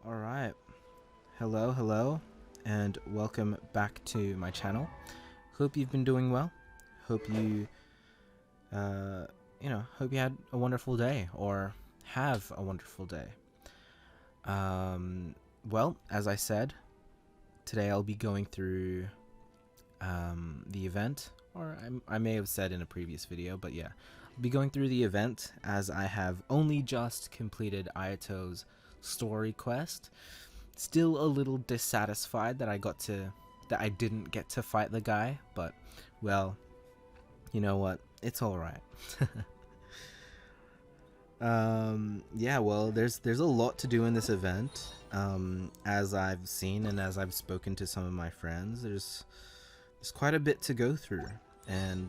Alright, hello, and welcome back to my channel. Hope you've been doing well. Hope you, hope you had a wonderful day, or have a wonderful day. Well, as I said, today I'll be going through, the event, or I may have said in a previous video, but yeah. I'll be going through the event as I have only just completed Ayato's story quest. Still a little dissatisfied that I didn't get to fight the guy, but well, you know what? It's all right. Yeah, well, there's a lot to do in this event. As I've seen and as I've spoken to some of my friends, there's quite a bit to go through, and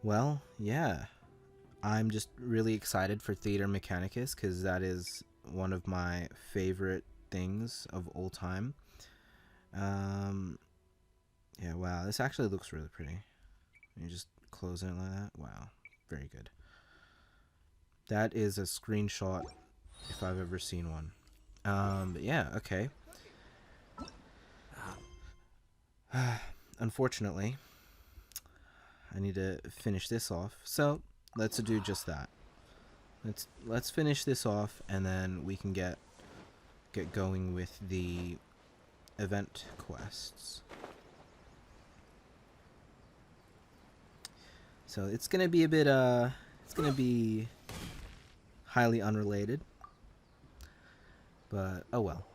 well, yeah. I'm just really excited for Theater Mechanicus because that is one of my favorite things of all time. Yeah, wow, this actually looks really pretty. You just close it like that. Wow, very good. That is a screenshot if I've ever seen one. But yeah, okay. Unfortunately, I need to finish this off, so let's do just that. Let's finish this off, and then we can get going with the event quests. So it's gonna be a bit it's gonna be highly unrelated, but oh well.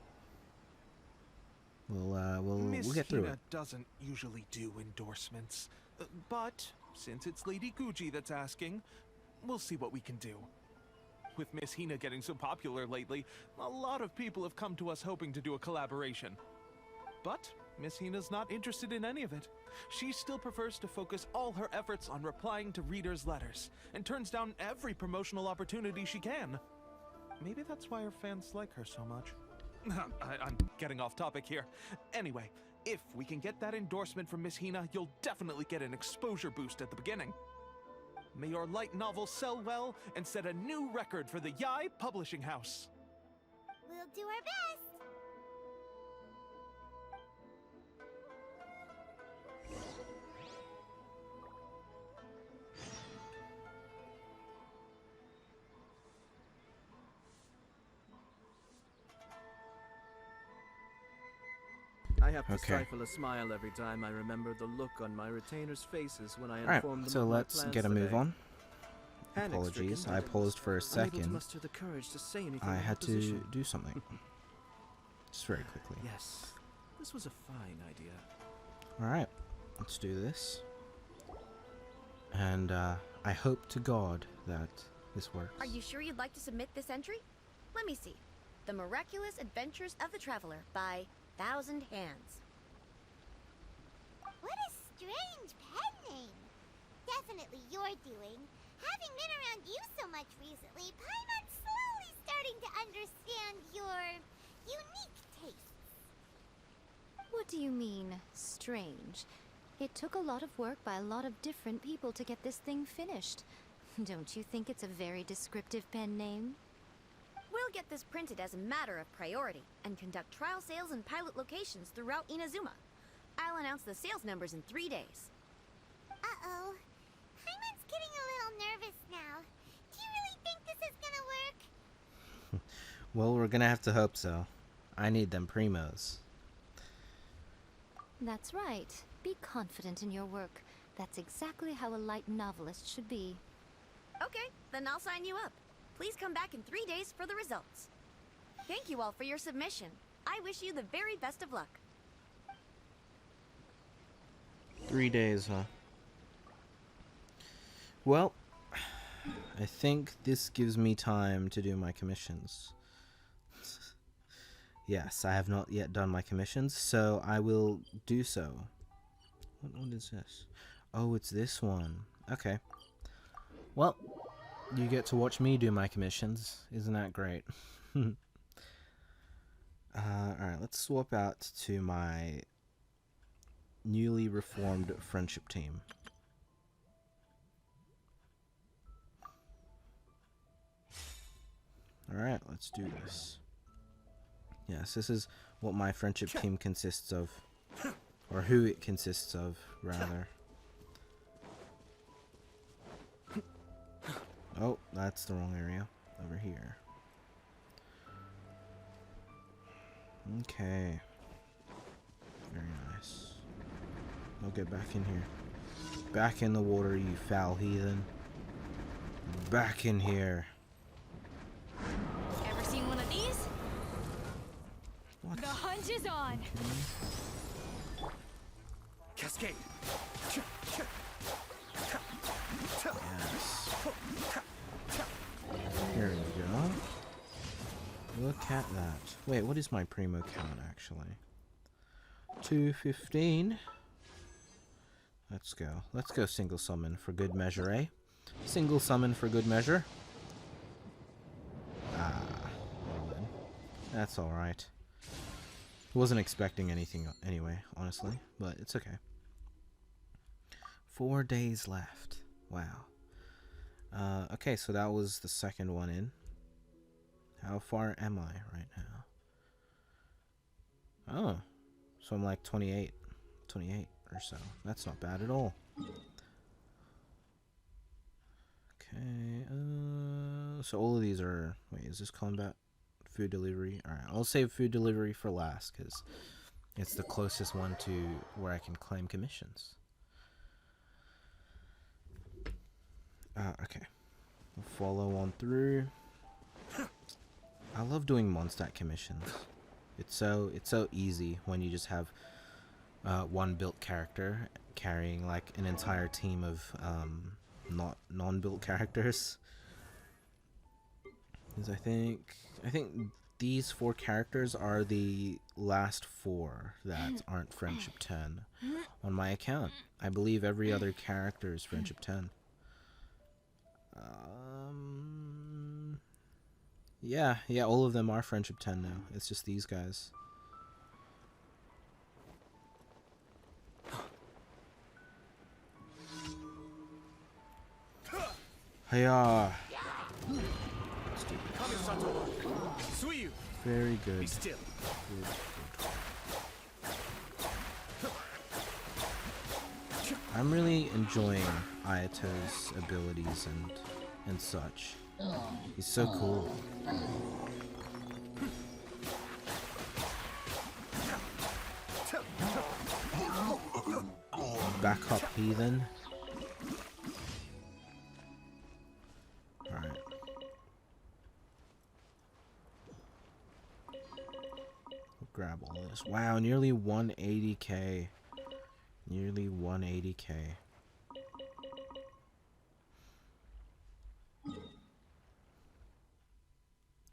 We'll get through it. Doesn't usually do endorsements, but since it's Lady Guji that's asking, we'll see what we can do. With Miss Hina getting so popular lately, a lot of people have come to us hoping to do a collaboration. But Miss Hina's not interested in any of it. She still prefers to focus all her efforts on replying to readers' letters, and turns down every promotional opportunity she can. Maybe that's why her fans like her so much. I'm getting off topic here. Anyway, if we can get that endorsement from Miss Hina, you'll definitely get an exposure boost at the beginning. May your light novel sell well and set a new record for the Yai Publishing House. We'll do our best. I have to stifle a smile every time I remember the look on my retainers' faces when I inform them so of my let's plans get a move today. on. Apologies, I paused for a second. I had to do something. Just very quickly. Yes, this was a fine idea. Alright, let's do this. And I hope to God that this works. Are you sure you'd like to submit this entry? Let me see. The Miraculous Adventures of the Traveler by Thousand Hands. What a strange pen name. Definitely your doing. Having been around you so much recently, Paimon's slowly starting to understand your unique tastes. What do you mean, strange? It took a lot of work by a lot of different people to get this thing finished. Don't you think it's a very descriptive pen name? We'll get this printed as a matter of priority and conduct trial sales in pilot locations throughout Inazuma. I'll announce the sales numbers in 3 days. Uh-oh. Paimon's getting a little nervous now. Do you really think this is gonna work? Well, we're gonna have to hope so. I need them primos. That's right. Be confident in your work. That's exactly how a light novelist should be. Okay, then I'll sign you up. Please come back in 3 days for the results. Thank you all for your submission. I wish you the very best of luck. 3 days, huh? Well, I think this gives me time to do my commissions. Yes, I have not yet done my commissions, so I will do so. What is this? Oh, it's this one. Okay. Well, you get to watch me do my commissions. Isn't that great? Alright, let's swap out to my newly reformed friendship team. Alright, let's do this. Yes, this is what my friendship team consists of. Or who it consists of, rather. Oh, that's the wrong area. Over here. Okay. Very nice. I'll get back in here. Back in the water, you foul heathen. Back in here. Ever seen one of these? What? The hunt is on. Okay. Cascade. Yes. Here we go. Look at that. Wait, what is my primo count actually? 215. Let's go. Let's go single summon for good measure, eh? Single summon for good measure. Ah, well then. That's alright. Wasn't expecting anything anyway, honestly, but it's okay. 4 days left. Wow. Okay, so that was the second one in. How far am I right now? Oh, so I'm like 28 or so. That's not bad at all. Okay, so all of these are, wait, is this combat? Food delivery? Alright, I'll save food delivery for last, because it's the closest one to where I can claim commissions. Okay. We'll follow on through. I love doing Mondstadt commissions. It's so easy when you just have one built character carrying like an entire team of non-built characters. Because I think these 4 characters are the last 4 that aren't Friendship 10 on my account. I believe every other character is Friendship 10. Yeah, all of them are Friendship 10 now. It's just these guys. Hiya! Let's do this. Very good. Be still. Good. I'm really enjoying Ayato's abilities and such. He's so cool. Back up, heathen. Alright. We'll grab all this. Wow, nearly 180k. Nearly 180k.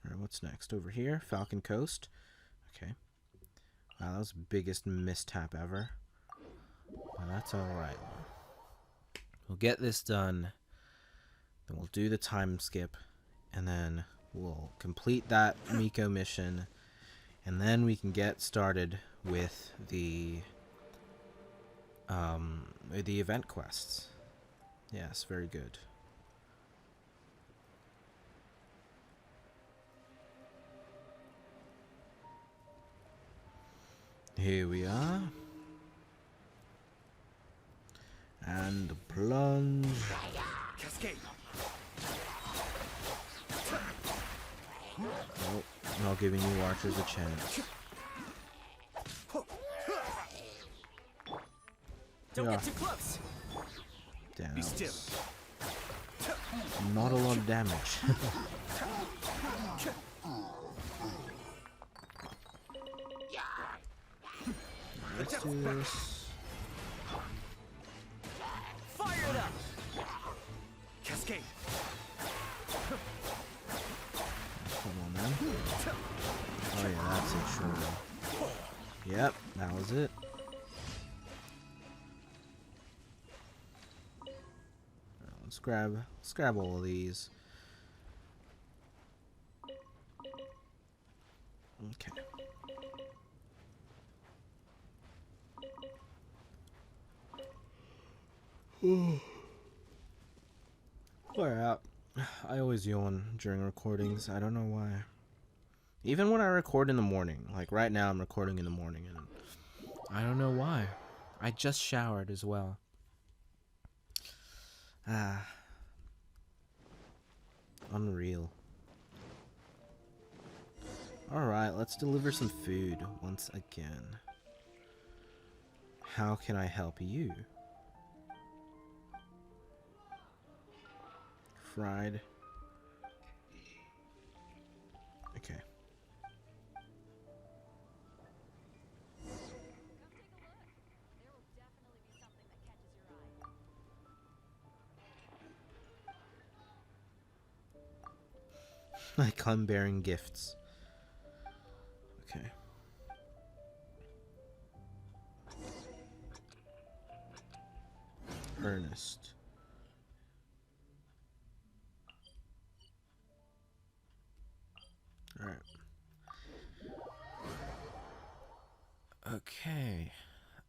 Alright, what's next? Over here, Falcon Coast. Okay. Wow, that was the biggest mishap ever. Well, that's alright. We'll get this done. Then we'll do the time skip. And then we'll complete that Miko mission. And then we can get started with the event quests. Yes, very good. Here we are. And plunge. Cascade. Nope, not giving you archers a chance. Don't get too close. Damn. Be still. Not a lot of damage. Let's do this. Fire it up. Cascade. Come on, man. Oh yeah, that's it, sure. Yep, that was it. Let's grab all of these. Okay. We're out. I always yawn during recordings. I don't know why. Even when I record in the morning. Like right now I'm recording in the morning and I don't know why. I just showered as well. Unreal. Alright, let's deliver some food once again. How can I help you? Fried. Okay. I come bearing gifts. Okay. Ernest. Alright. Okay.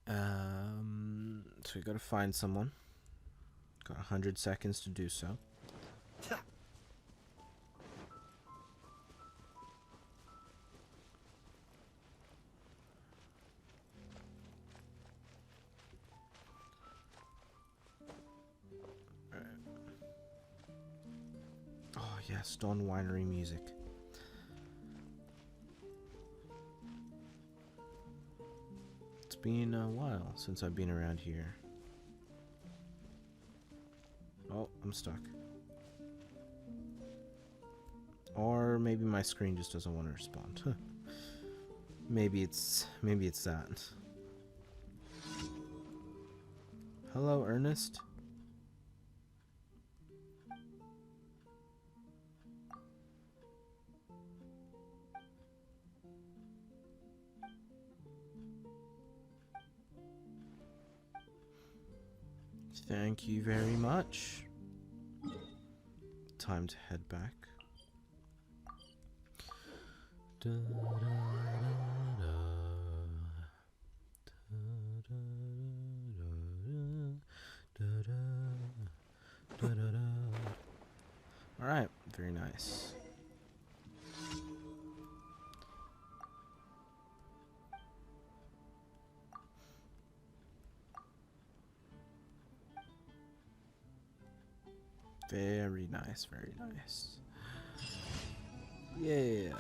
So we gotta find someone. Got 100 seconds to do so. Oh yeah, Stone Winery music. It's been a while since I've been around here. Oh, I'm stuck. Or maybe my screen just doesn't want to respond. Maybe it's that. Hello, Ernest. Thank you very much. Time to head back. Alright, very nice. Very nice, very nice. Yeah.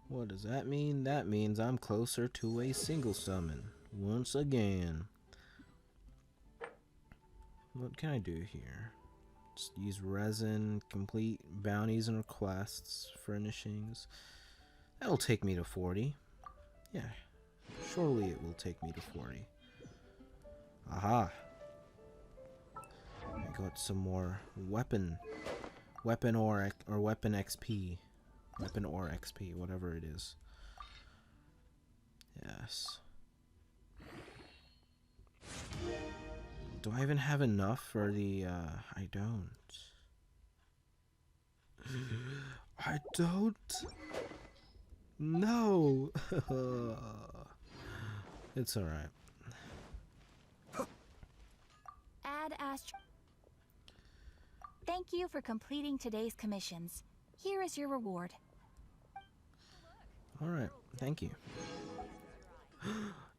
What does that mean? That means I'm closer to a single summon. Once again. What can I do here? Just use resin, complete bounties and requests, furnishings. That'll take me to 40. Yeah. Surely it will take me to 40. Aha. I got some more weapon or weapon XP. Weapon or XP, whatever it is. Yes. Do I even have enough for the, I don't. I don't? No! It's alright. Ad Astro. Thank you for completing today's commissions. Here is your reward. Alright, thank you.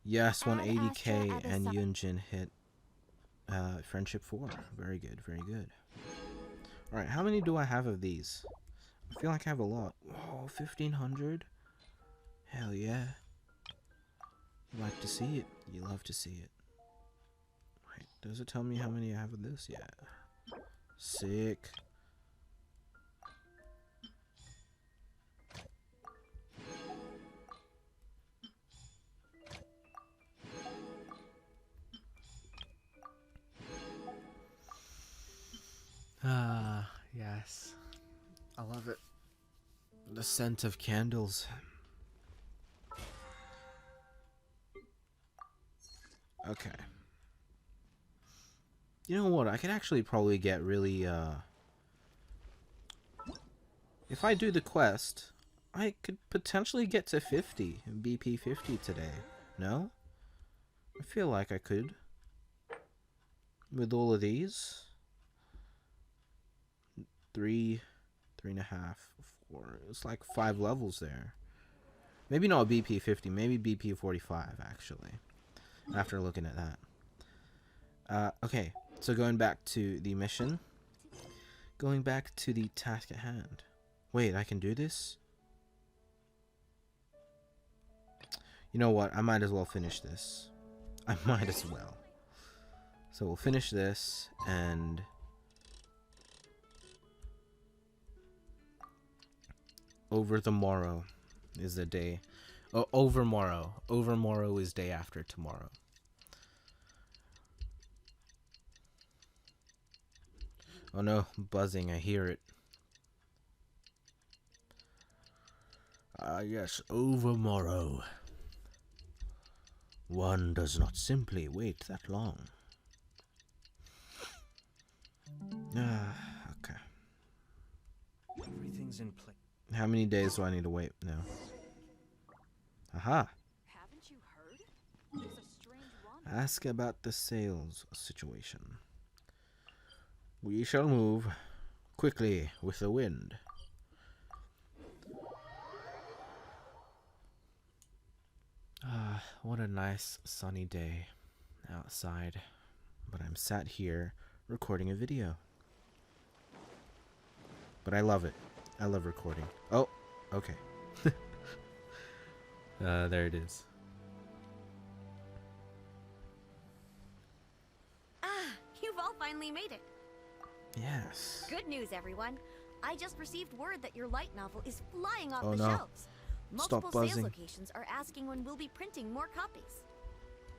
Yes, 180k and Yunjin hit Friendship 4. Very good, very good. Alright, how many do I have of these? I feel like I have a lot. Oh, 1500? Hell yeah. You like to see it. You love to see it. Wait, does it tell me how many I have of this? Yeah. Sick. Ah, yes. I love it. The scent of candles. Okay. You know what? I could actually probably get really, if I do the quest, I could potentially get to 50, BP 50 today. No? I feel like I could. With all of these. 3.5, 4. It's like 5 levels there. Maybe not BP 50, maybe BP 45 actually. After looking at that. Okay, so going back to the mission. Going back to the task at hand. Wait, I can do this? You know what? I might as well finish this. I might as well. So we'll finish this and over the morrow is the day. Oh, overmorrow. Overmorrow is day after tomorrow. Oh no, buzzing, I hear it. Yes, overmorrow. One does not simply wait that long. Okay. Everything's in place. How many days do I need to wait now? Aha! Haven't you heard? There's a strange rendezvous. Ask about the sales situation. We shall move quickly with the wind. Ah, what a nice sunny day outside. But I'm sat here recording a video. But I love it. I love recording. Oh, okay. There it is. Ah, you've all finally made it. Yes. Good news, everyone. I just received word that your light novel is flying off Oh, the no. shelves. Multiple Stop sales buzzing. locations are asking when we'll be printing more copies.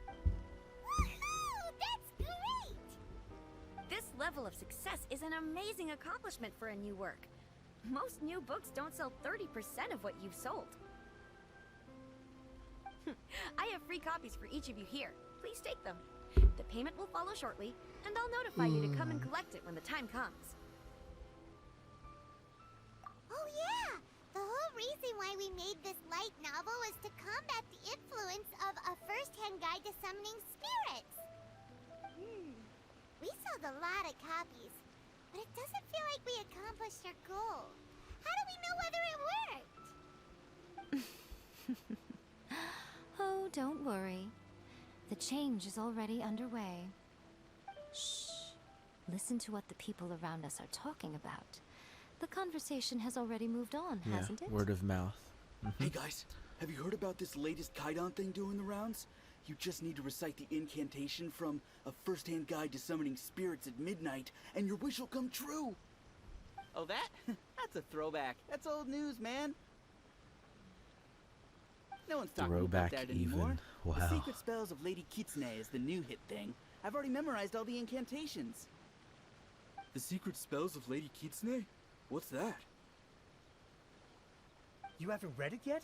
Woohoo! That's great! This level of success is an amazing accomplishment for a new work. Most new books don't sell 30% of what you've sold. I have free copies for each of you here. Please take them. The payment will follow shortly, and I'll notify you to come and collect it when the time comes. Oh yeah! The whole reason why we made this light novel was to combat the influence of a first-hand guide to summoning spirits. We sold a lot of copies, but it doesn't feel like we accomplished our goal. How do we know whether it worked? Oh, don't worry. The change is already underway. Shh. Listen to what the people around us are talking about. The conversation has already moved on, hasn't it? Word of mouth. Hey guys, have you heard about this latest Kaidan thing doing the rounds? You just need to recite the incantation from A First-Hand Guide to Summoning Spirits at Midnight, and your wish will come true! Oh, that? That's a throwback. That's old news, man. No one's talking Throwback about that even. anymore. Wow. The Secret Spells of Lady Kitsune is the new hit thing. I've already memorized all the incantations. The Secret Spells of Lady Kitsune? What's that? You haven't read it yet?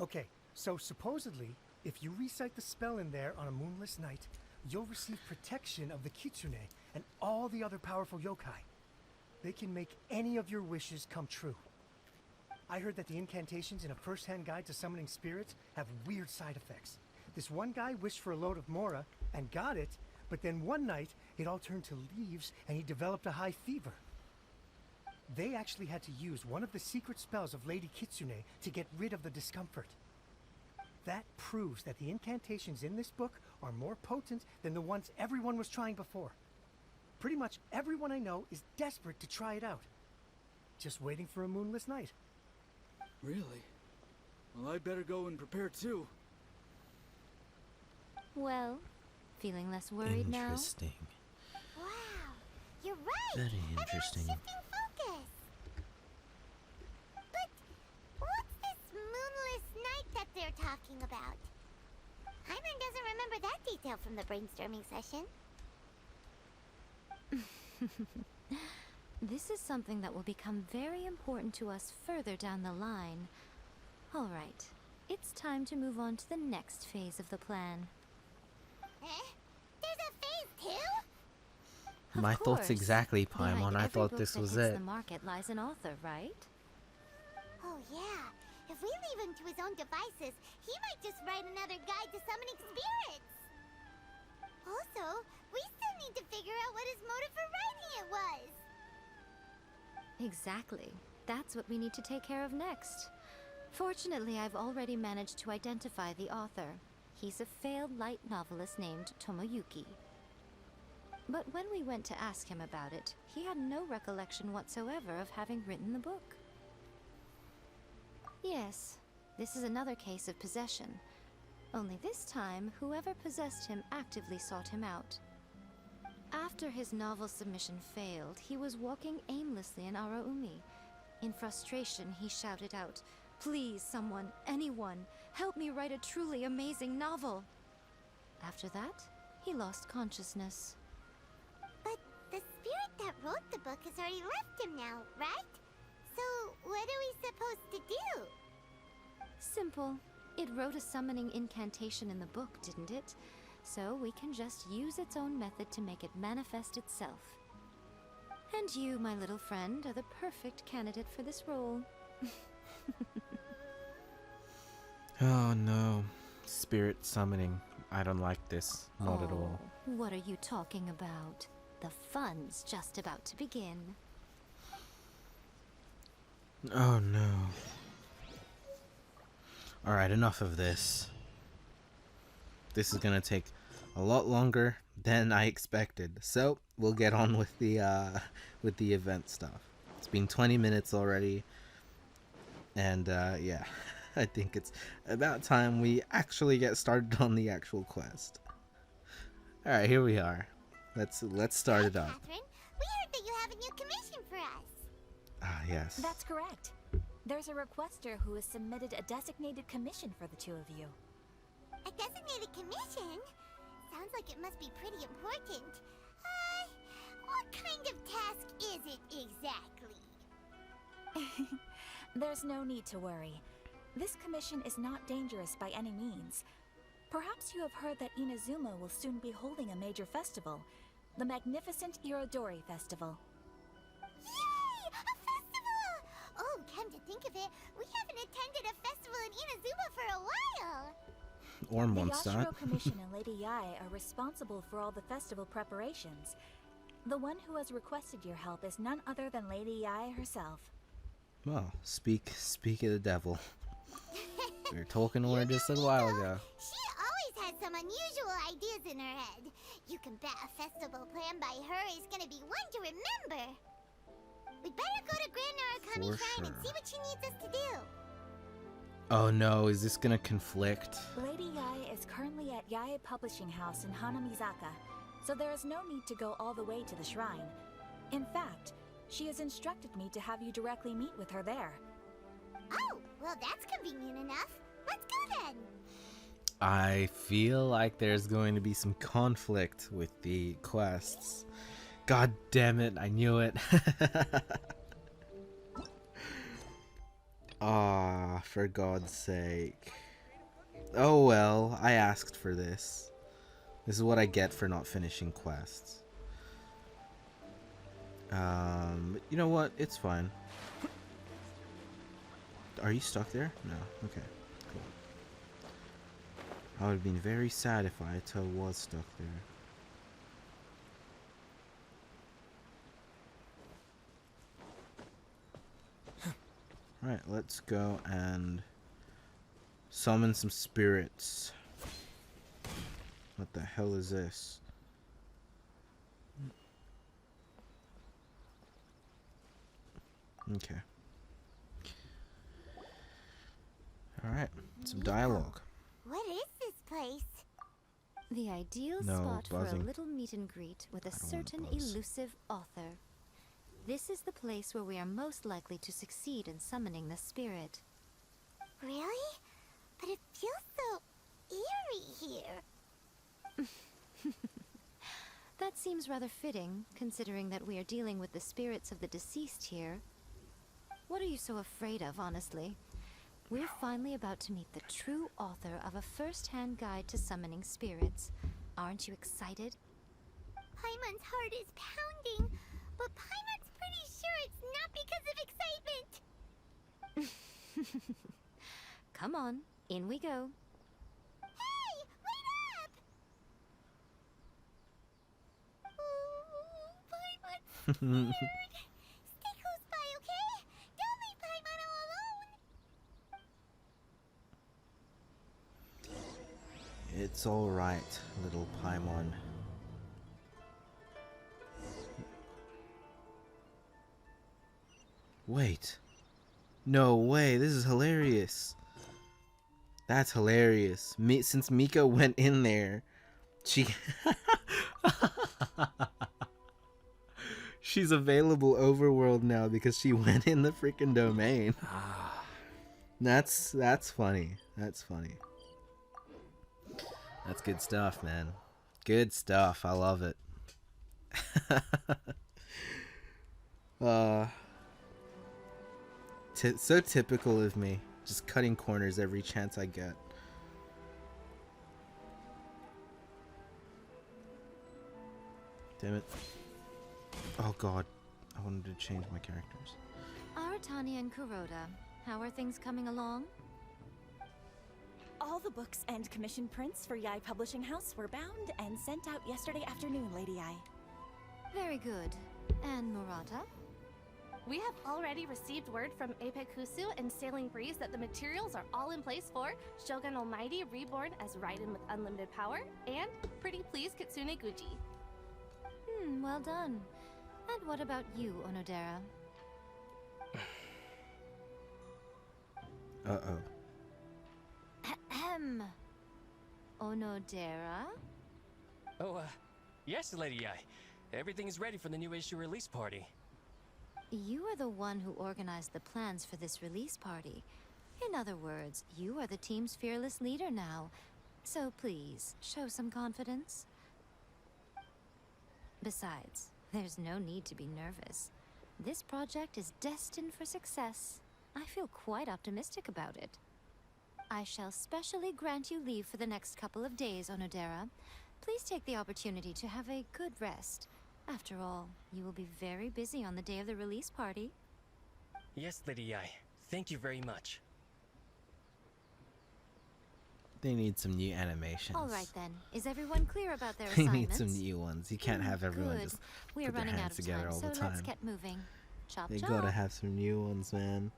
Okay, so supposedly, if you recite the spell in there on a moonless night, you'll receive protection of the Kitsune and all the other powerful yokai. They can make any of your wishes come true. I heard that the incantations in A First-Hand Guide to Summoning Spirits have weird side effects. This one guy wished for a load of mora and got it, but then one night it all turned to leaves and he developed a high fever. They actually had to use one of the secret spells of Lady Kitsune to get rid of the discomfort. That proves that the incantations in this book are more potent than the ones everyone was trying before. Pretty much everyone I know is desperate to try it out. Just waiting for a moonless night. Really? Well, I'd better go and prepare too. Well, feeling less worried now? Interesting. Wow, you're right! Very interesting. Everyone's shifting focus! But what's this moonless night that they're talking about? Hyman doesn't remember that detail from the brainstorming session. This is something that will become very important to us further down the line. All right, it's time to move on to the next phase of the plan. There's a phase 2? My Of thoughts course. exactly, Behind Paimon. I every thought book this that was hits it. the market lies an author, right? Oh yeah, if we leave him to his own devices, he might just write another guide to summoning spirits. Also, we still need to figure out what his motive for writing it was. Exactly. That's what we need to take care of next. Fortunately, I've already managed to identify the author. He's a failed light novelist named Tomoyuki. But when we went to ask him about it, he had no recollection whatsoever of having written the book. Yes, this is another case of possession. Only this time, whoever possessed him actively sought him out. After his novel submission failed, he was walking aimlessly in Araumi. In frustration, he shouted out, "Please, someone, anyone, help me write a truly amazing novel." After that, he lost consciousness. But the spirit that wrote the book has already left him now, right? So what are we supposed to do? Simple. It wrote a summoning incantation in the book, didn't it? So we can just use its own method to make it manifest itself. And you, my little friend, are the perfect candidate for this role. Oh no. Spirit summoning. I don't like this. Not at all. What are you talking about? The fun's just about to begin. Oh no. Alright, enough of this. This is gonna take a lot longer than I expected. So we'll get on with the event stuff. It's been 20 minutes already. And yeah. I think it's about time we actually get started on the actual quest. Alright, here we are. Let's start it up. Catherine, we heard that you have a new commission for us. Ah, yes. That's correct. There's a requester who has submitted a designated commission for the two of you. A designated commission? Sounds like it must be pretty important. What kind of task is it exactly? There's no need to worry. This commission is not dangerous by any means. Perhaps you have heard that Inazuma will soon be holding a major festival, the magnificent Irodori Festival. Yay! A festival! Oh, come to think of it, we haven't attended a festival in Inazuma for a while. Or The Mondstadt. Yashiro Commission and Lady Yae are responsible for all the festival preparations. The one who has requested your help is none other than Lady Yae herself. Well, speak of the devil. We were talking to her just a little while ago. She always has some unusual ideas in her head. You can bet a festival planned by her is gonna be one to remember. We'd better go to Grand Narukami For Shrine and sure. see what she needs us to do. Oh no, is this gonna conflict? Lady Yae is currently at Yae Publishing House in Hanamizaka, so there is no need to go all the way to the shrine. In fact, she has instructed me to have you directly meet with her there. Oh, well that's convenient enough. Let's go then. I feel like there's going to be some conflict with the quests. God damn it, I knew it. Ah, for God's sake. Oh well, I asked for this. This is what I get for not finishing quests. You know what? It's fine. Are you stuck there? No. Okay. Cool. I would have been very sad if I was stuck there. Right, let's go and summon some spirits. What the hell is this? Okay. Alright, some dialogue. What is this place? The ideal No spot for a buzzing. little meet and greet with a I don't wanna certain buzz. elusive author. This is the place where we are most likely to succeed in summoning the spirit. Really? But it feels so eerie here. That seems rather fitting, considering that we are dealing with the spirits of the deceased here. What are you so afraid of, honestly? We're finally about to meet the true author of a first-hand guide to summoning spirits. Aren't you excited? Paimon's heart is pounding, but Paimon's pretty sure it's not because of excitement. Come on, in we go. Hey, wait up! Oh, Paimon's scared. Stay close by, It's alright, little Paimon. Wait. No way, this is hilarious. That's hilarious. Since Mika went in there, she... She's available overworld now because she went in the freaking domain. That's funny. That's funny. That's good stuff, man. Good stuff. I love it. So typical of me. Just cutting corners every chance I get. Damn it. Oh god. I wanted to change my characters. Aratani and Kuroda, how are things coming along? All the books and commission prints for Yai Publishing House were bound and sent out yesterday afternoon, Lady Yai. Very good. And Murata? We have already received word from Apekusu and Sailing Breeze that the materials are all in place for Shogun Almighty reborn as Raiden with unlimited power and Pretty Please Kitsune Guji. Well done. And what about you, Onodera? Uh-oh. Ahem. Onodera? Oh, yes, Lady Ai. Everything is ready for the new issue release party. You are the one who organized the plans for this release party. In other words, you are the team's fearless leader now. So please, show some confidence. Besides, there's no need to be nervous. This project is destined for success. I feel quite optimistic about it. I shall specially grant you leave for the next couple of days, Onodera. Please take the opportunity to have a good rest. After all, you will be very busy on the day of the release party. Yes, Lady Ai. Thank you very much. They need some new animations. All right then. Is everyone clear about their They assignments? need some new ones. You can't have everyone Good. just We are put their running out hands of together time, all so the time. let's get moving. Chop They chop. gotta have some new ones, man.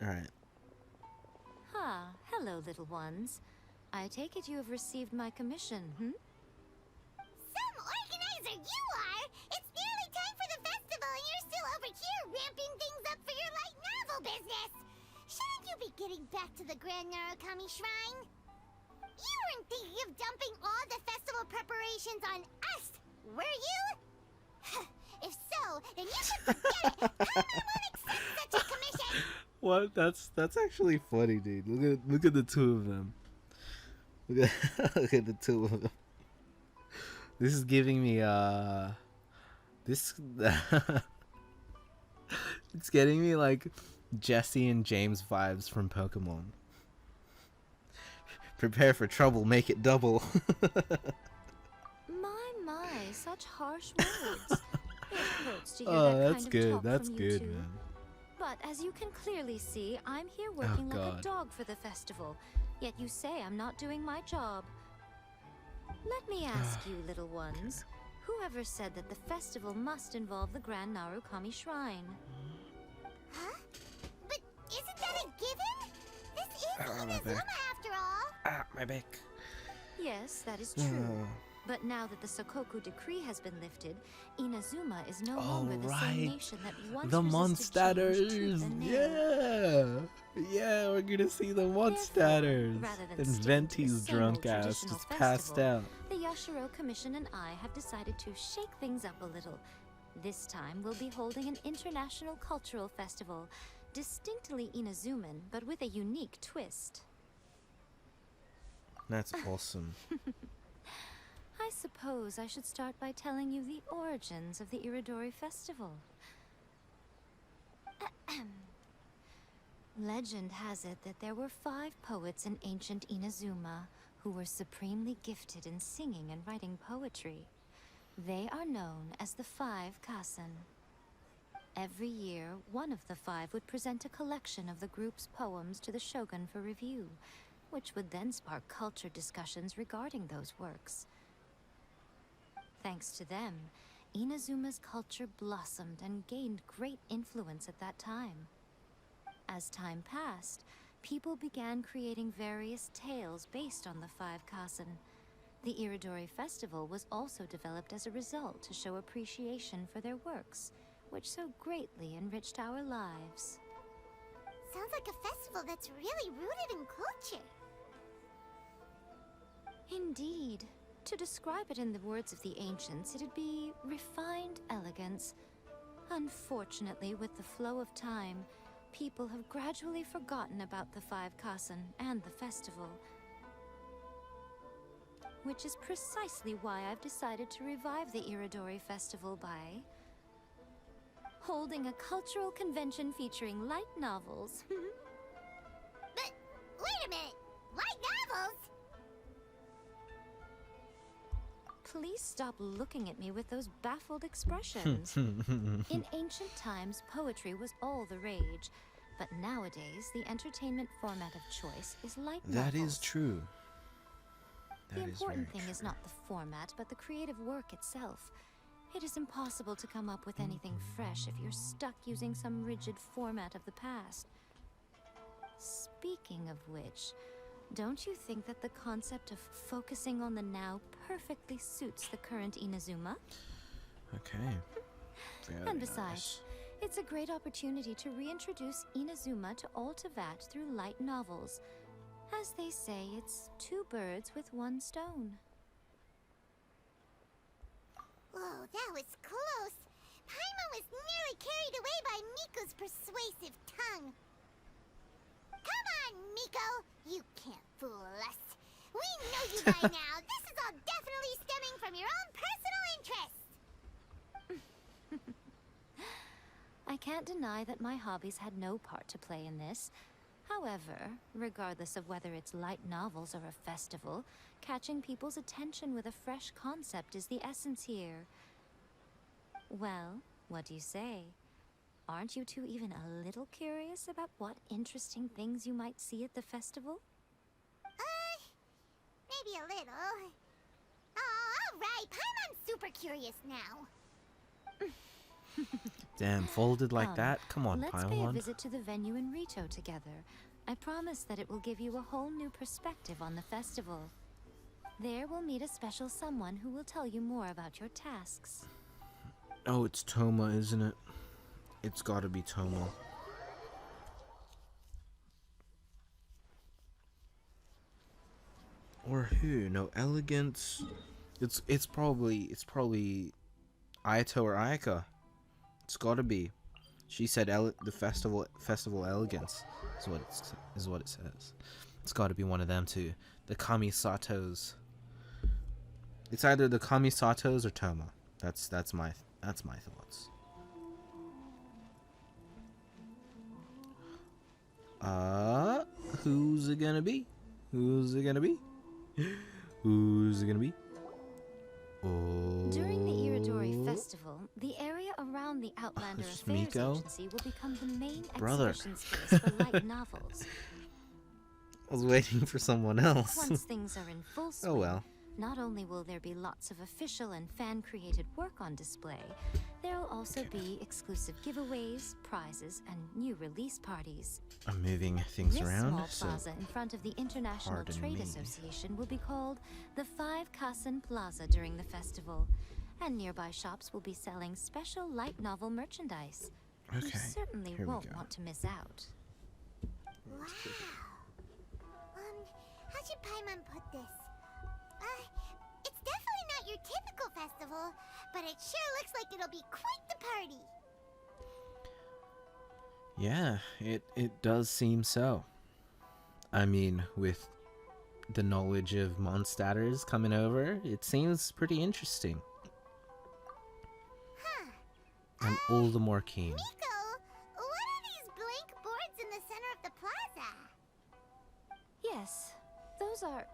Alright. Hello, little ones. I take it you have received my commission, Some organizer you are! It's nearly time for the festival and you're still over here ramping things up for your light novel business! Shouldn't you be getting back to the Grand Narukami Shrine? You weren't thinking of dumping all the festival preparations on us, were you? If so, then you should forget it! Paimon won't accept such a commission! What? That's actually funny, dude. Look at the two of them. Look at the two of them. This is giving me this it's getting me like Jesse and James vibes from Pokemon. Prepare for trouble, make it double. My, such harsh words. It hurts to hear Oh, that that's kind of good. talk That's from good, you two. man. But as you can clearly see, I'm here working like God. a dog for the festival. Yet you say I'm not doing my job. Let me ask you, little ones. Whoever said that the festival must involve the Grand Narukami Shrine? Huh? But isn't that a given? This is my Inazuma back. after all! My back. Yes, that is true. But now that the Sakoku Decree has been lifted, Inazuma is no longer the same nation that once The resisted change tooth Monsters! and nail. Yeah, we're gonna see the Monsters! rather than And sticking to the Venti's same drunk old ass traditional just passed festival, out. The Yashiro Commission and I have decided to shake things up a little. This time we'll be holding an international cultural festival, distinctly Inazuman, but with a unique twist. That's awesome. I suppose I should start by telling you the origins of the Iridori Festival. Legend has it that there were 5 poets in ancient Inazuma who were supremely gifted in singing and writing poetry. They are known as the 5 Kasen. Every year, one of the 5 would present a collection of the group's poems to the shogun for review, which would then spark culture discussions regarding those works. Thanks to them, Inazuma's culture blossomed and gained great influence at that time. As time passed, people began creating various tales based on the five Kasen. The Iridori Festival was also developed as a result to show appreciation for their works, which so greatly enriched our lives. Sounds like a festival that's really rooted in culture. Indeed. To describe it in the words of the ancients, it'd be refined elegance. Unfortunately, with the flow of time, people have gradually forgotten about the five Kasen and the festival. Which is precisely why I've decided to revive the Iridori Festival by holding a cultural convention featuring light novels. But wait a minute! Light novels? Please stop looking at me with those baffled expressions. In ancient times, poetry was all the rage, but nowadays the entertainment format of choice is light novels. That is true. The important thing is not the format, but the creative work itself. It is impossible to come up with anything fresh if you're stuck using some rigid format of the past. Speaking of which, don't you think that the concept of focusing on the now perfectly suits the current Inazuma? Okay. And besides, it's a great opportunity to reintroduce Inazuma to all Teyvat through light novels. As they say, it's two birds with one stone. Whoa, that was close. Paimon was nearly carried away by Miko's persuasive tongue. Come on, Miko! You can't fool us. We know you by now. This is all definitely stemming from your own personal interest. I can't deny that my hobbies had no part to play in this. However, regardless of whether it's light novels or a festival, catching people's attention with a fresh concept is the essence here. Well, what do you say? Aren't you two even a little curious about what interesting things you might see at the festival? Maybe a little. Oh, alright, Paimon's super curious now. Damn, folded like that? Come on, let's pay a Paimon. visit to the venue in Rito together. I promise that it will give you a whole new perspective on the festival. There we'll meet a special someone who will tell you more about your tasks. Oh, it's Toma, isn't it? It's gotta be Toma. Or who? No, Elegance. It's probably Aito or Ayaka. It's gotta be. She said the festival Elegance is what it says. It's gotta be one of them two. The Kamisatos. It's either the Kamisatos or Toma. That's my thoughts. Who's it gonna be? Who's it gonna be? Who's it gonna be? Oh. During the Iridori Festival, the area around the Outlander it's Affairs Miko? Agency will become the main Brother. exhibition space for light novels. I was waiting for someone else. Once things are in full swing, Oh well. not only will there be lots of official and fan-created work on display, there will also be exclusive giveaways, prizes, and new release parties. I'm moving things This around. small So plaza in front of the International pardon Trade me. Association will be called the Five Kasen Plaza during the festival, and nearby shops will be selling special light novel merchandise. You Okay, certainly here we won't go. want to miss out. Wow. How should Paimon put this? It's definitely not your typical festival, but it sure looks like it'll be quite the party. yeah, it does seem so. I mean, with the knowledge of Mondstadters coming over, it seems pretty interesting. Huh. I'm all the more keen. Miko, what are these blank boards in the center of the plaza? Yes, those are...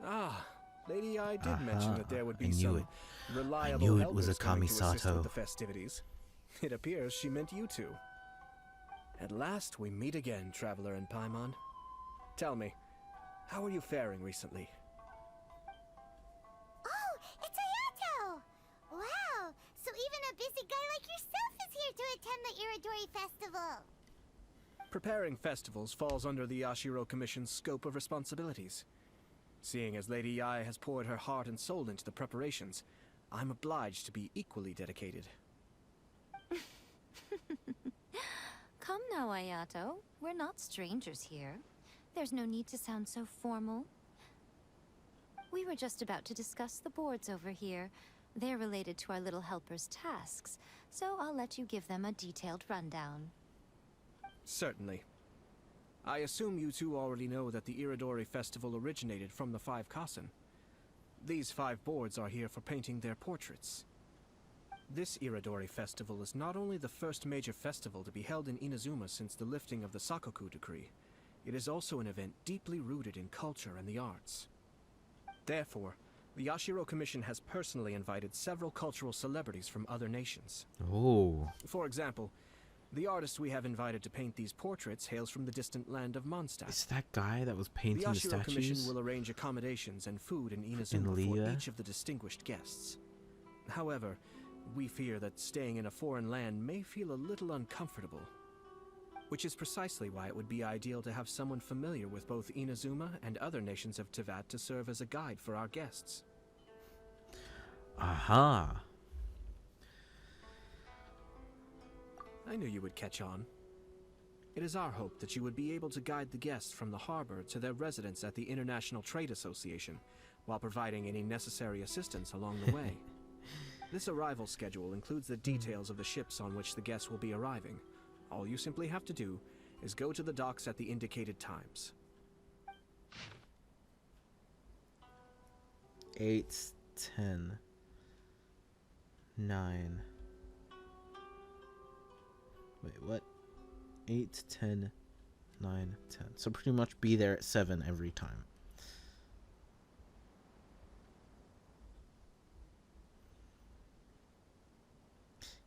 Ah, Lady I did mention that there would I be knew some it. reliable I knew it was a helpers coming to assist Kamisato. with the festivities. It appears she meant you two. At last we meet again, Traveler and Paimon. Tell me, how are you faring recently? Oh, it's Ayato! Wow, so even a busy guy like yourself is here to attend the Iridori Festival? Preparing festivals falls under the Yashiro Commission's scope of responsibilities. Seeing as Lady Yae has poured her heart and soul into the preparations, I'm obliged to be equally dedicated. Come now, Ayato. We're not strangers here. There's no need to sound so formal. We were just about to discuss the boards over here. They're related to our little helper's tasks, so I'll let you give them a detailed rundown. Certainly. I assume you two already know that the Iridori Festival originated from the 5 Kasen. These 5 boards are here for painting their portraits. This Iridori Festival is not only the first major festival to be held in Inazuma since the lifting of the Sakoku Decree, it is also an event deeply rooted in culture and the arts. Therefore, the Yashiro Commission has personally invited several cultural celebrities from other nations. Oh. For example, the artist we have invited to paint these portraits hails from the distant land of Mondstadt. Is that guy that was painting the Yashiro Commission statues? will arrange accommodations and food in Inazuma for each of the distinguished guests. However, we fear that staying in a foreign land may feel a little uncomfortable, which is precisely why it would be ideal to have someone familiar with both Inazuma and other nations of Teyvat to serve as a guide for our guests. Aha. I knew you would catch on. It is our hope that you would be able to guide the guests from the harbor to their residence at the International Trade Association, while providing any necessary assistance along the way. This arrival schedule includes the details of the ships on which the guests will be arriving. All you simply have to do is go to the docks at the indicated times. 8, 10, 9. Wait, what? 8, 10, 9, 10. So pretty much be there at 7 every time.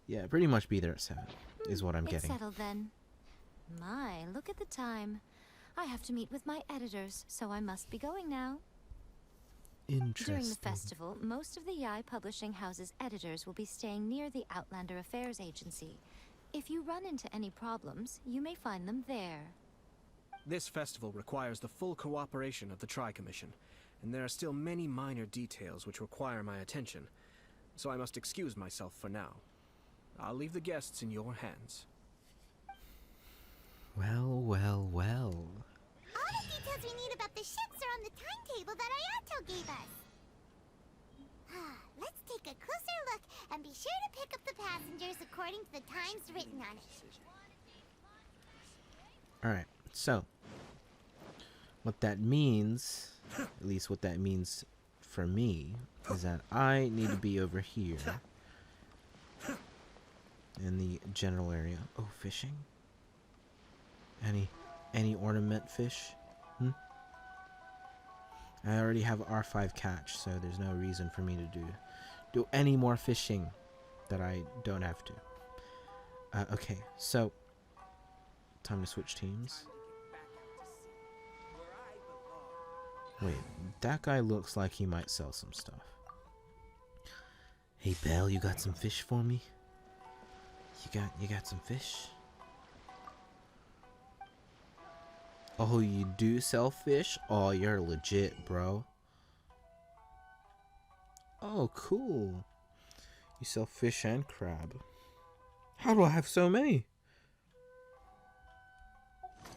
Yeah, pretty much be there at 7 is what I'm It's getting. settled then. My, look at the time. I have to meet with my editors, so I must be going now. Interesting. During the festival, most of the Yae Publishing House's editors will be staying near the Outlander Affairs Agency. If you run into any problems, you may find them there. This festival requires the full cooperation of the Tri-Commission, and there are still many minor details which require my attention, so I must excuse myself for now. I'll leave the guests in your hands. Well, well, well. All the details we need about the ships are on the timetable that Ayato gave us. Let's take a closer look and be sure to pick up the passengers according to the times written on it. Alright, so what that means, at least what that means for me, is that I need to be over here in the general area. Oh, fishing? Any ornament fish? I already have R5 catch, so there's no reason for me to do any more fishing that I don't have to. Okay, so time to switch teams. Wait, that guy looks like he might sell some stuff. Hey Belle, you got some fish for me? You got some fish? Oh, you do sell fish? Oh, you're legit, bro. Oh, cool. You sell fish and crab. How do I have so many?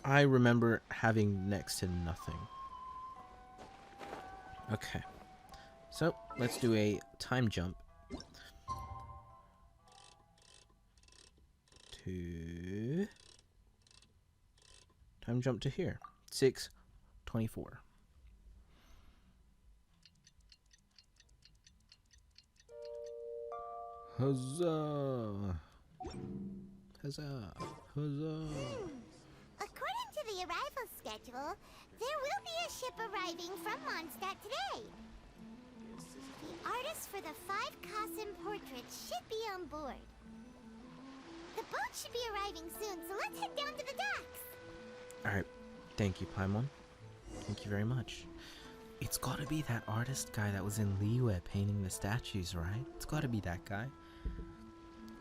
I remember having next to nothing. Okay. So, let's do a time jump. Time jump to here. 6:24. Huzzah! Huzzah! Huzzah! According to the arrival schedule, there will be a ship arriving from Mondstadt today. The artists for the 5 Kasen portraits should be on board. The boat should be arriving soon, so let's head down to the docks. Alright, thank you, Paimon. Thank you very much. It's gotta be that artist guy that was in Liyue painting the statues, right? It's gotta be that guy.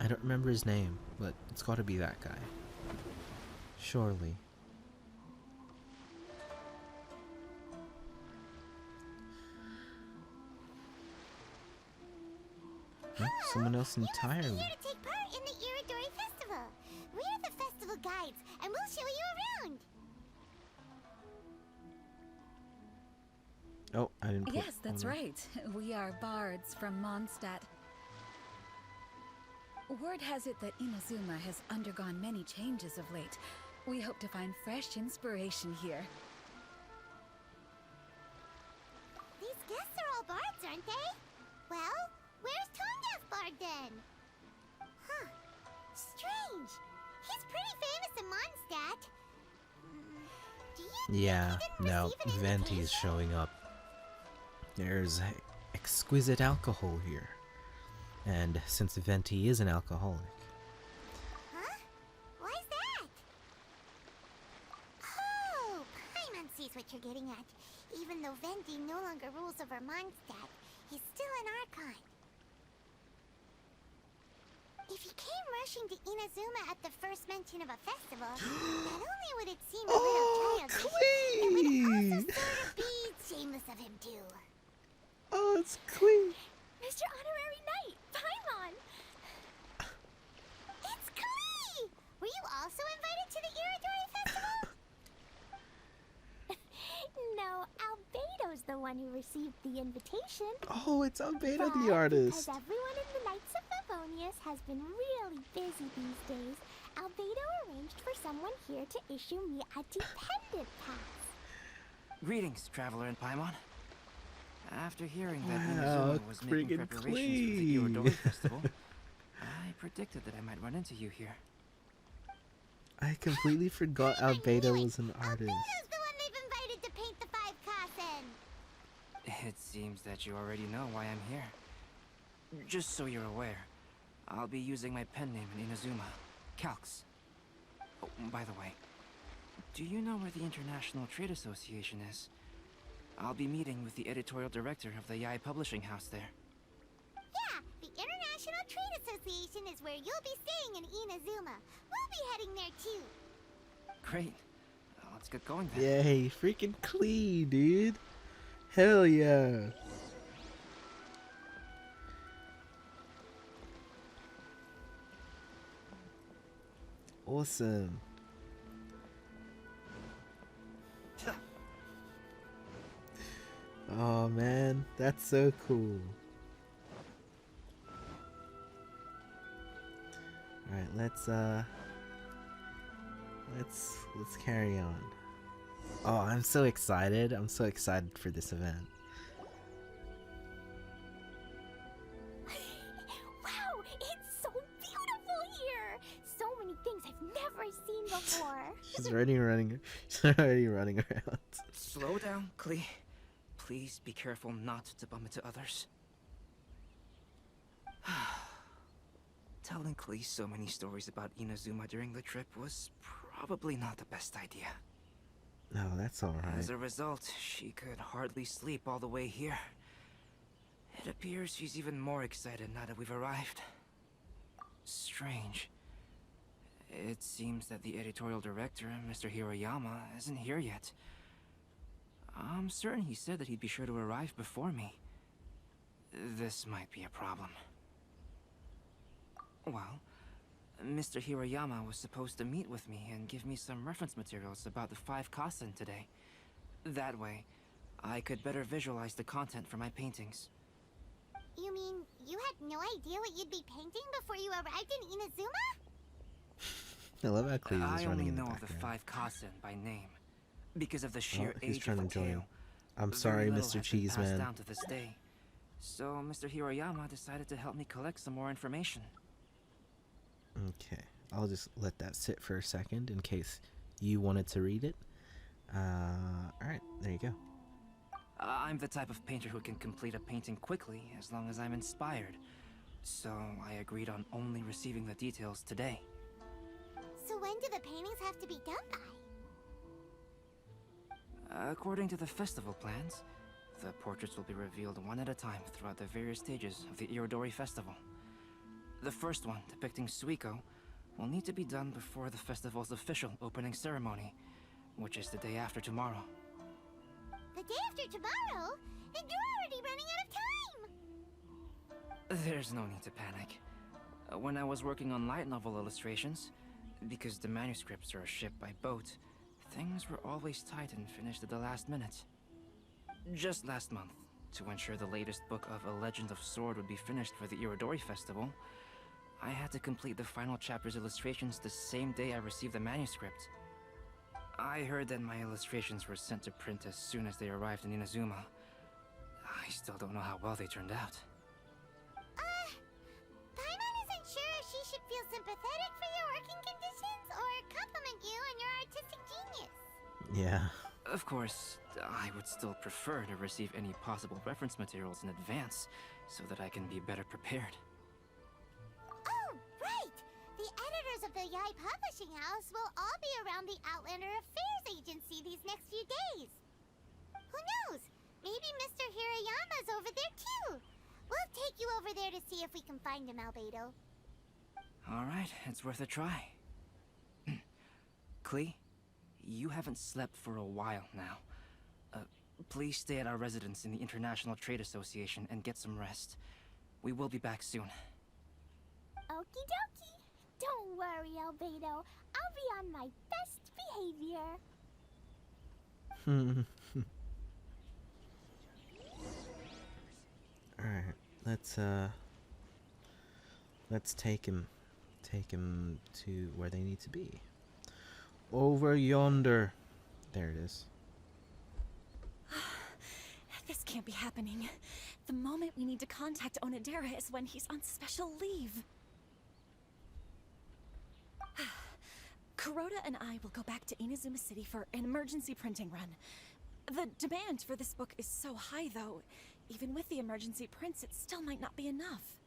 I don't remember his name, but it's got to be that guy. Surely. Oh, someone else entirely. Here to take part in the Iridori Festival. We're the festival guides, and we'll show you around. Oh, I didn't put... Yes, that's oh, no. right. We are bards from Mondstadt. Word has it that Inazuma has undergone many changes of late. We hope to find fresh inspiration here. These guests are all bards, aren't they? Well, where's Tongaf Bard then? Huh. Strange. He's pretty famous in Mondstadt. Do you Yeah, think he didn't no, receive an Venti is invitation? showing up. There's exquisite alcohol here. And since Venti is an alcoholic. Huh? Why's that? Oh, Paimon sees what you're getting at. Even though Venti no longer rules over Mondstadt, he's still an Archon. If he came rushing to Inazuma at the first mention of a festival, not only would it seem a little childish, it would also sort of be shameless of him too. Oh, it's Clee! Mr. Honorary Knight, Paimon! It's Klee! Were you also invited to the Iridori Festival? No, Albedo's the one who received the invitation. Oh, it's Albedo But the artist. because everyone in the Knights of Favonius has been really busy these days, Albedo arranged for someone here to issue me a dependent pass. Greetings, Traveler in Paimon. After hearing that Wow, Inazuma was making friggin' preparations for the Iridori Festival, I predicted that I might run into you here. I completely forgot Albedo was an artist. Who's the one they've invited to paint the 5 Kassen? It seems that you already know why I'm here. Just so you're aware, I'll be using my pen name in Inazuma, Calx. Oh, by the way, do you know where the International Trade Association is? I'll be meeting with the editorial director of the Yai Publishing House there. Yeah, the International Trade Association is where you'll be staying in Inazuma. We'll be heading there too. Great. Let's get going then. Yay, freaking Clee, dude. Hell yeah. Awesome. Oh man, that's so cool. Alright, let's carry on. Oh, I'm so excited. I'm so excited for this event. Wow, it's so beautiful here! So many things I've never seen before. She's already running around. Slow down, Klee. Please be careful not to bump into others. Telling Klee so many stories about Inazuma during the trip was probably not the best idea. No, that's alright. As a result, she could hardly sleep all the way here. It appears she's even more excited now that we've arrived. Strange. It seems that the editorial director, Mr. Hiroyama, isn't here yet. I'm certain he said that he'd be sure to arrive before me. This might be a problem. Well, Mr. Hiroyama was supposed to meet with me and give me some reference materials about the 5 Kassen today. That way, I could better visualize the content for my paintings. You mean you had no idea what you'd be painting before you arrived in Inazuma? I love how Clee is I running only in the know of the background. 5 Kassen by name, because of the sheer he's age trying of to the join. tale. I'm Very sorry, little Mr. has been passed Cheeseman. down to this day. So Mr. Hiroyama decided to help me collect some more information. Okay, I'll just let that sit for a second in case you wanted to read it. Alright, there you go. I'm the type of painter who can complete a painting quickly as long as I'm inspired. So I agreed on only receiving the details today. So when do the paintings have to be done by? According to the festival plans, the portraits will be revealed one at a time throughout the various stages of the Iridori Festival. The first one, depicting Suiko, will need to be done before the festival's official opening ceremony, which is the day after tomorrow. The day after tomorrow? And you're already running out of time! There's no need to panic. When I was working on light novel illustrations, because the manuscripts are shipped by boat, things were always tight and finished at the last minute. Just last month, to ensure the latest book of A Legend of Sword would be finished for the Irodori Festival, I had to complete the final chapter's illustrations the same day I received the manuscript. I heard that my illustrations were sent to print as soon as they arrived in Inazuma. I still don't know how well they turned out. Paimon isn't sure if she should feel sympathetic for your working conditions or compliment you on your artistic genius. Yeah. Of course, I would still prefer to receive any possible reference materials in advance so that I can be better prepared. Oh, right! The editors of the Yai Publishing House will all be around the Outlander Affairs Agency these next few days. Who knows? Maybe Mr. Hirayama's over there too. We'll take you over there to see if we can find him, Albedo. Alright, it's worth a try. Klee, you haven't slept for a while now. Please stay at our residence in the International Trade Association and get some rest. We will be back soon. Okie dokie. Don't worry, Albedo. I'll be on my best behavior. Alright, let's take him to where they need to be. Over yonder. There it is. This can't be happening. The moment we need to contact Onodera is when he's on special leave. Kuroda and I will go back to Inazuma City for an emergency printing run. The demand for this book is so high, though. Even with the emergency prints, it still might not be enough.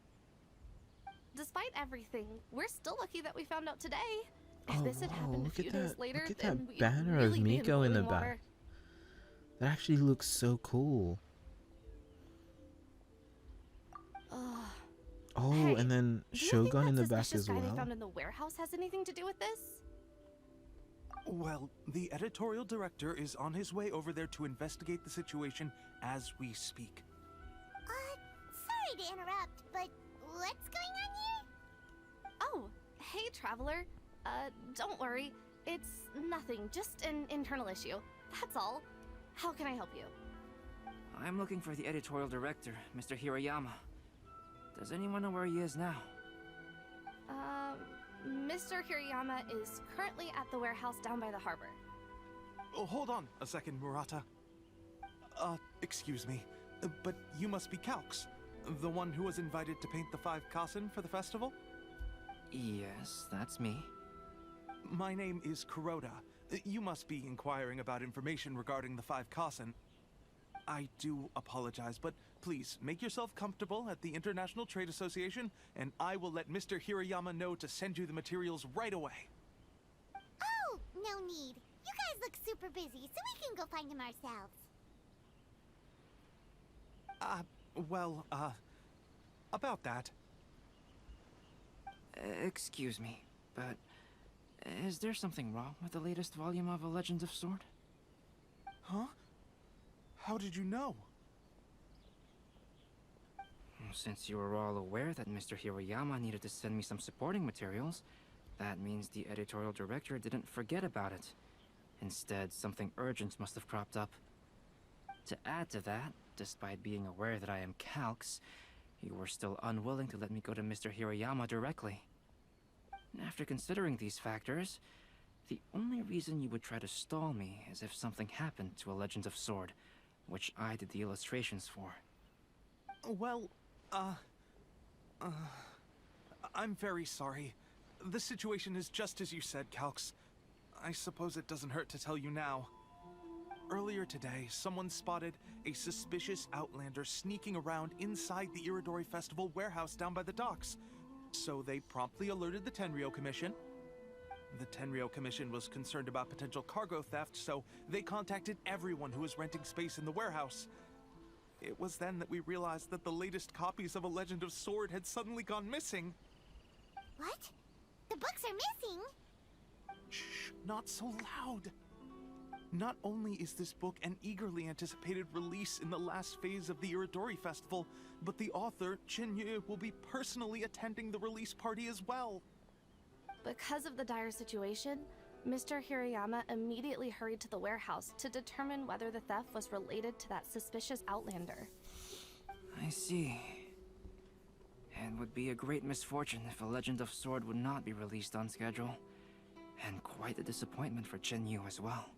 Despite everything, we're still lucky that we found out today. If this had happened a few days later, look at then that we'd banner really of be Miko in the boiling water. back. That actually looks so cool. Oh, Hey, and then do you think Shogun in that the back suspicious as guy they well. found in the warehouse has anything to do with this? Well, the editorial director is on his way over there to investigate the situation as we speak. Sorry to interrupt, but what's going on here? Oh, hey, traveler. Don't worry. It's nothing, just an internal issue. That's all. How can I help you? I'm looking for the editorial director, Mr. Hirayama. Does anyone know where he is now? Mr. Hirayama is currently at the warehouse down by the harbor. Oh, hold on a second, Murata. Excuse me, but you must be Calx, the one who was invited to paint the 5 Kasen for the festival? Yes, that's me. My name is Kuroda. You must be inquiring about information regarding the 5 Kasen. I do apologize, but please make yourself comfortable at the International Trade Association, and I will let Mr. Hirayama know to send you the materials right away. Oh, no need. You guys look super busy, so we can go find him ourselves. About that. Excuse me, but is there something wrong with the latest volume of A Legend of Sword? Huh? How did you know? Since you were all aware that Mr. Hirayama needed to send me some supporting materials, that means the editorial director didn't forget about it. Instead, something urgent must have cropped up. To add to that, despite being aware that I am Calx, you were still unwilling to let me go to Mr. Hirayama directly. After considering these factors, the only reason you would try to stall me is if something happened to A Legend of Sword, which I did the illustrations for. Well, I'm very sorry. The situation is just as you said, Calx. I suppose it doesn't hurt to tell you now. Earlier today, someone spotted a suspicious outlander sneaking around inside the Irodori Festival warehouse down by the docks. So they promptly alerted the Tenryou Commission. The Tenryou Commission was concerned about potential cargo theft, so they contacted everyone who was renting space in the warehouse. It was then that we realized that the latest copies of A Legend of Sword had suddenly gone missing. What? The books are missing? Shh, not so loud. Not only is this book an eagerly anticipated release in the last phase of the Iridori Festival, but the author, Chin-Yu, will be personally attending the release party as well. Because of the dire situation, Mr. Hirayama immediately hurried to the warehouse to determine whether the theft was related to that suspicious outlander. I see. It would be a great misfortune if A Legend of Sword would not be released on schedule. And quite a disappointment for Chin-Yu as well.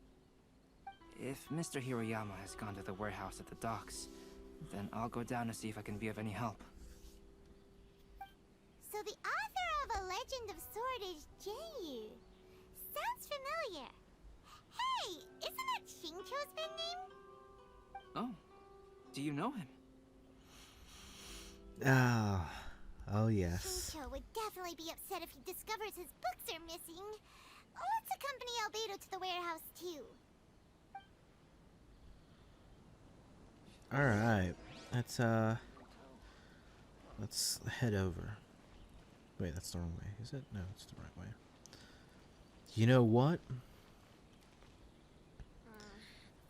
If Mr. Hirayama has gone to the warehouse at the docks, then I'll go down to see if I can be of any help. So the author of A Legend of Sword is J.U. Sounds familiar. Hey, isn't that Xingqiu's pen name? Oh, do you know him? Oh yes. Xingqiu would definitely be upset if he discovers his books are missing. Let's accompany Albedo to the warehouse too. Alright. Let's head over. Wait, that's the wrong way, is it? No, it's the right way. You know what?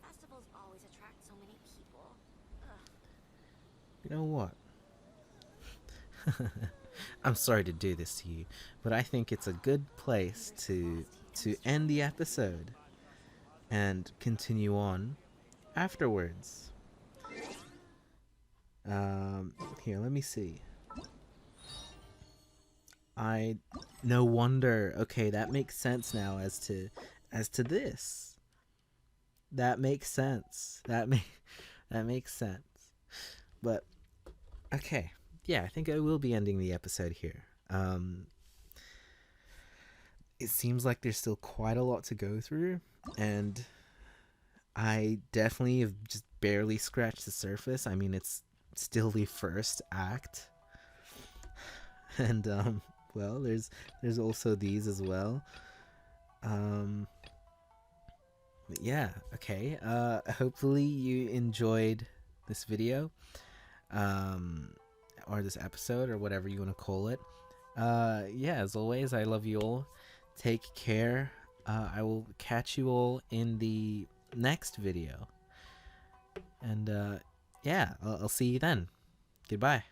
Festivals always attract so many people. You know what? I'm sorry to do this to you, but I think it's a good place to end the episode and continue on afterwards. Here, let me see. No wonder. Okay, that makes sense now as to this. That makes sense. That makes sense. But okay. Yeah, I think I will be ending the episode here. It seems like there's still quite a lot to go through, and I definitely have just barely scratched the surface. I mean, it's still the first act. And well, there's also these as well. Yeah, okay. Hopefully you enjoyed this video. Or this episode, or whatever you want to call it. Yeah, as always, I love you all. Take care. I will catch you all in the next video. And yeah, I'll see you then. Goodbye.